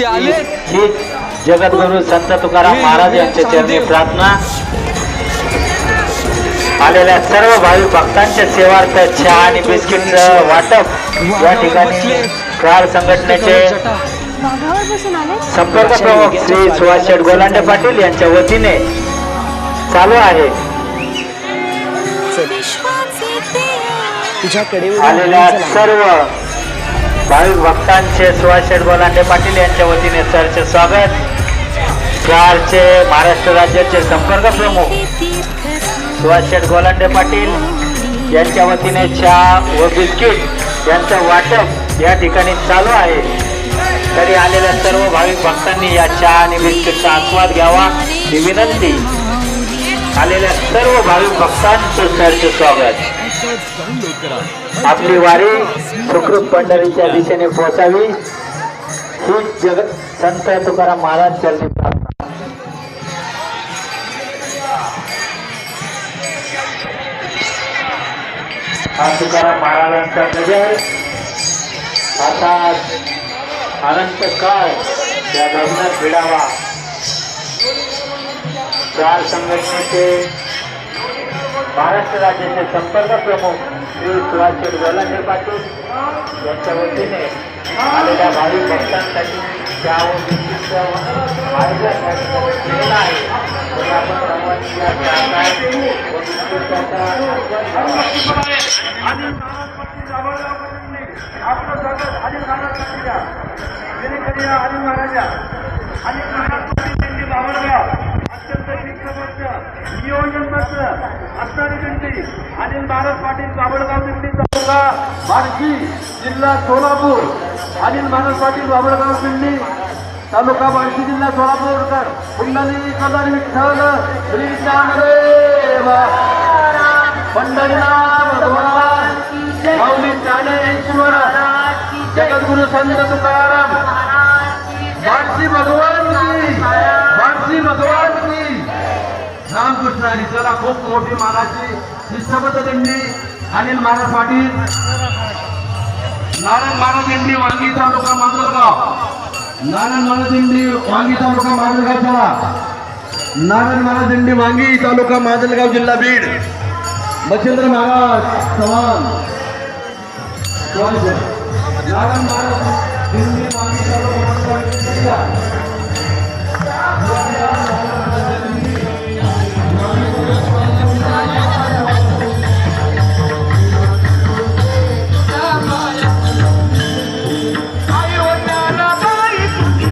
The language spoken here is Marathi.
ते आले ही जगद्गुरु संत तुकाराम महाराज यांच्या चरणी प्रार्थना. आलेल्या सर्व भाविक भक्तांच्या सेवार्थ चहा आणि बिस्किटचं वाटप या ठिकाणी कार संघटनेचे संपर्क प्रमुख श्री सुभाष शेठ गोलांडे पाटील यांच्या वतीने चालू आहे. आलेल्या सर्व भाविक भक्तांचे सुभाष शेठ गोलांडे पाटील यांच्या वतीने सरचे स्वागत. कारचे महाराष्ट्र राज्याचे संपर्क प्रमुख सुभाष शेठ गोलांडे पाटील यांच्या वतीने चहा व बिस्किट यांचं वाटप या ठिकाणी चालू आहे. तरी आलेल्या सर्व भाविक भक्तांनी या चहा आणि बिस्किटचा आस्वाद घ्यावा ही विनंती. आलेल्या सर्व भाविक भक्तांचं सरचे स्वागत. आपली वारी सुखरूप पंढरीच्या दिशेने पोहोचावी ही संत तुकाराम महाराज चरणी प्रार्थना. हा तुकाराम महाराजांचा गजर आता अनंत काळ या गगनात भिडावा. कार संघटनेचे महाराष्ट्र राज्याचे संपर्क प्रमुख श्री सुभाष शेठ गोलांडे पाटील यांच्या वतीने आलेल्या भाविक भक्तांसाठी चहा व बिस्किटचं आयोजन केलेलं आहे. आपण सर्वांनी या चहा व बिस्किटचा नियोजनबद्ध असणारी दिंडी अनिल महाराज पाटील बाबळगाव दिंडी तालुका बार्शी जिल्हा सोलापूर. अनिल महाराज पाटील बाबळगाव दिंडी तालुका बार्शी जिल्हा सोलापूरकर पुंडली कदर विठ्ठल श्री ज्ञानदेव पंढरीनाथ भगवान माऊली ज्ञानेश्वर जगद्गुरु संत तुकाराम बार्शी भगवान की रामकृष्ण हरी. चला खूप मोठी महाराजची शिस्तबद्ध दिंडी अनिल महाराज पाटील नारायण महाराज दिंडी वांगी तालुका माजलगाव. नारायण महाराज दिंडी वांगी तालुका माजलगाव. चला नारायण महाराज दिंडी वांगी तालुका माजलगाव जिल्हा बीड. मच्छिंद्र महाराज चव्हाण नारायण महाराज दिंडी वांगी तालुका